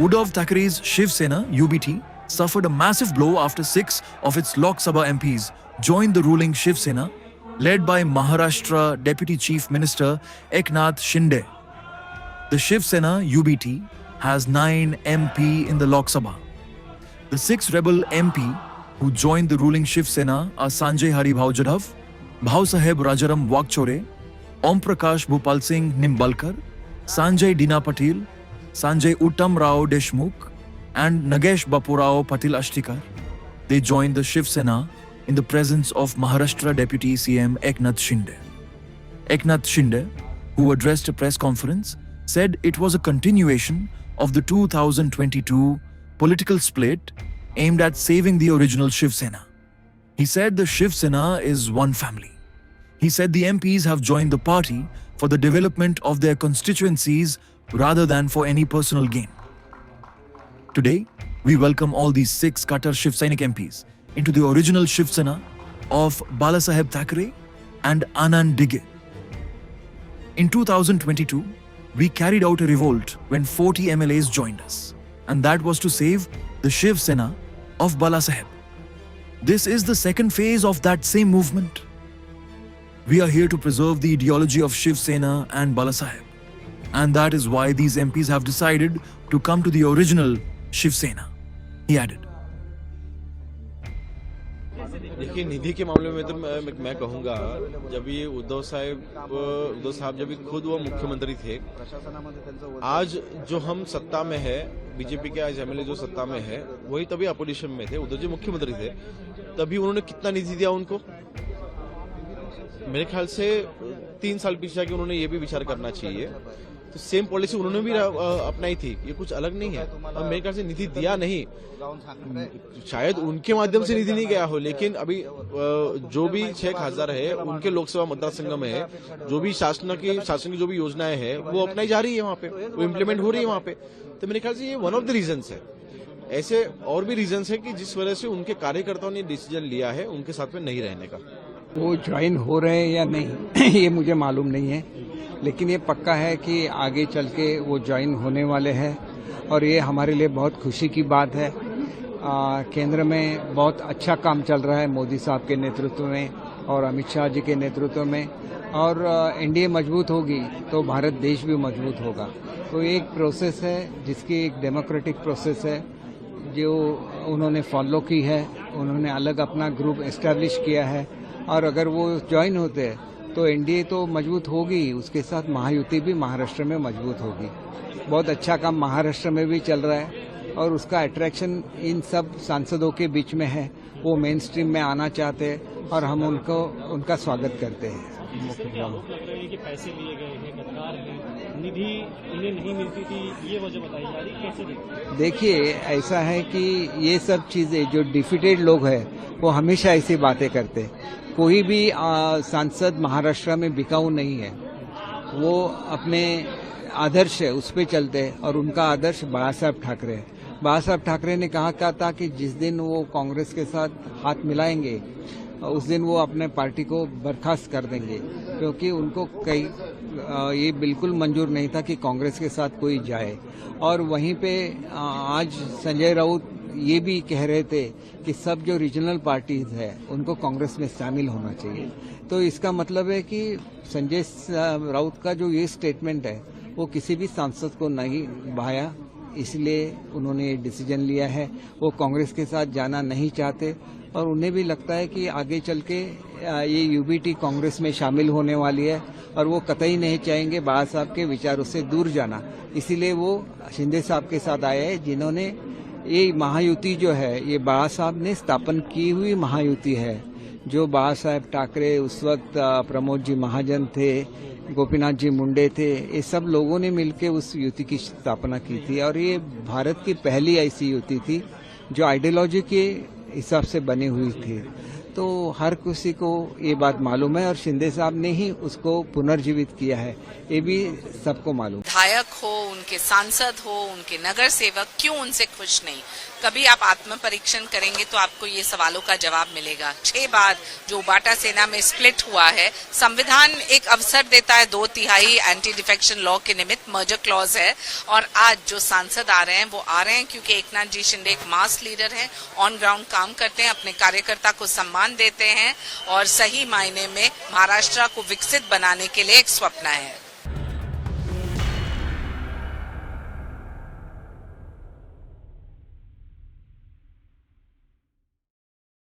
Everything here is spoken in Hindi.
Uddhav Thackeray's Shiv Sena (UBT) suffered a massive blow after 6 of its Lok Sabha MPs joined the ruling Shiv Sena, led by Maharashtra Deputy Chief Minister Eknath Shinde. The Shiv Sena (UBT) has 9 MP in the Lok Sabha. The 6 rebel MP who joined the ruling Shiv Sena are Sanjay Haribhau Jadhav, Bhausaheb Rajaram Wakchore, Om Prakash Bhupal Singh Nimbalkar, Sanjay Dina Patil, Sanjay Uttam Rao Deshmukh, and Nagesh Bapurao Patil Ashtikar. They joined the Shiv Sena in the presence of Maharashtra Deputy CM Eknath Shinde. Eknath Shinde, who addressed a press conference, said it was a continuation of the 2022 political split aimed at saving the original Shiv Sena. He said the Shiv Sena is one family. He said the MPs have joined the party for the development of their constituencies rather than for any personal gain. Today, we welcome all these 6 Qatar Shiv Sainik MPs into the original Shiv Sena of Balasaheb Thackeray and Anand Digge. In 2022, we carried out a revolt when 40 MLAs joined us, and that was to save the Shiv Sena of Balasaheb. This is the second phase of that same movement. We are here to preserve the ideology of Shiv Sena and Balasaheb, and that is why these MPs have decided to come to the original Shiv Sena, he added. देखिए, निधि के मामले में तो मैं कहूँगा, जब ये उद्धव साहब जब खुद वो मुख्यमंत्री थे, आज जो हम सत्ता में है, बीजेपी के आज एमएलए जो सत्ता में है, वही तभी अपोजिशन में थे, उद्धव जी मुख्यमंत्री थे, तभी उन्होंने कितना निधि दिया उनको? मेरे ख्याल से 3 साल पीछे जाके उन्होंने ये भी विचार करना चाहिए। तो सेम पॉलिसी उन्होंने भी अपनाई थी, ये कुछ अलग नहीं है। और मेरे ख्याल से निधि दिया नहीं, शायद उनके माध्यम से निधि नहीं गया हो, लेकिन अभी जो भी 6,000 है उनके लोकसभा मतदार संघ में है, जो भी शासन की जो भी योजनाएं हैं वो अपनाई जा रही है, वहां पे वो इम्प्लीमेंट हो रही है वहां पे। तो मेरे ख्याल से ये वन ऑफ द रीजंस है। ऐसे और भी रीजंस है कि जिस वजह से उनके कार्यकर्ताओं ने डिसीजन लिया है उनके साथ में नहीं रहने का। वो ज्वाइन हो रहे हैं या नहीं ये मुझे मालूम नहीं है, लेकिन ये पक्का है कि आगे चल के वो ज्वाइन होने वाले हैं और ये हमारे लिए बहुत खुशी की बात है। केंद्र में बहुत अच्छा काम चल रहा है मोदी साहब के नेतृत्व में और अमित शाह जी के नेतृत्व में, और एनडीए मजबूत होगी तो भारत देश भी मजबूत होगा। तो एक प्रोसेस है जिसकी एक डेमोक्रेटिक प्रोसेस है जो उन्होंने फॉलो की है, उन्होंने अलग अपना ग्रुप एस्टैब्लिश किया है, और अगर वो ज्वाइन होते हैं तो एनडीए तो मजबूत होगी, उसके साथ महायुति भी महाराष्ट्र में मजबूत होगी। बहुत अच्छा काम महाराष्ट्र में भी चल रहा है और उसका अट्रैक्शन इन सब सांसदों के बीच में है। वो मेन स्ट्रीम में आना चाहते हैं और हम उनका स्वागत करते हैं। कि पैसे लिए गए हैं, गद्दार हैं, निधि इन्हें नहीं मिलती थी, ये वजह बताई जा रही, कैसे देखिए, ऐसा है कि ये सब चीजें जो डिफीटेड लोग हैं वो हमेशा ऐसी बातें करते हैं। कोई भी सांसद महाराष्ट्र में बिकाऊ नहीं है, वो अपने आदर्श है उस पर चलते हैं और उनका आदर्श बाला साहब ठाकरे है। बाला साहब ठाकरे ने कहा था कि जिस दिन वो कांग्रेस के साथ हाथ मिलाएंगे उस दिन वो अपने पार्टी को बर्खास्त कर देंगे, क्योंकि उनको ये बिल्कुल मंजूर नहीं था कि कांग्रेस के साथ कोई जाए। और वहीं पे आज संजय राउत ये भी कह रहे थे कि सब जो रीजनल पार्टीज है उनको कांग्रेस में शामिल होना चाहिए। तो इसका मतलब है कि संजय राउत का जो ये स्टेटमेंट है वो किसी भी सांसद को नहीं भाया, इसलिए उन्होंने ये डिसीजन लिया है। वो कांग्रेस के साथ जाना नहीं चाहते और उन्हें भी लगता है कि आगे चल के ये यूबीटी कांग्रेस में शामिल होने वाली है और वो कतई नहीं चाहेंगे बाला साहब के विचारों से दूर जाना। इसीलिए वो शिंदे साहब के साथ आए हैं, जिन्होंने ये महायुति जो है ये बाला साहब ने स्थापन की हुई महायुति है। जो बाला साहेब ठाकरे, उस वक्त प्रमोद जी महाजन थे, गोपीनाथ जी मुंडे थे, ये सब लोगों ने मिलकर उस युति की स्थापना की थी और ये भारत की पहली ऐसी युति थी जो आइडियोलॉजी के हिसाब से बनी हुई थी। तो हर किसी को ये बात मालूम है और शिंदे साहब ने ही उसको पुनर्जीवित किया है, ये भी सबको मालूम। विधायक हो, उनके सांसद हो, उनके नगर सेवक क्यों उनसे खुश नहीं? कभी आप आत्म परीक्षण करेंगे तो आपको ये सवालों का जवाब मिलेगा। 6 बार जो बाटा सेना में स्प्लिट हुआ है, संविधान एक अवसर देता है 2/3 एंटी डिफेक्शन लॉ के निमित्त, मर्जर क्लॉज है, और आज जो सांसद आ रहे हैं वो आ रहे हैं क्योंकि एकनाथ जी शिंदे एक मास लीडर हैं, ऑन ग्राउंड काम करते हैं, अपने कार्यकर्ता को सम्मान देते हैं और सही मायने में महाराष्ट्र को विकसित बनाने के लिए एक स्वप्न है।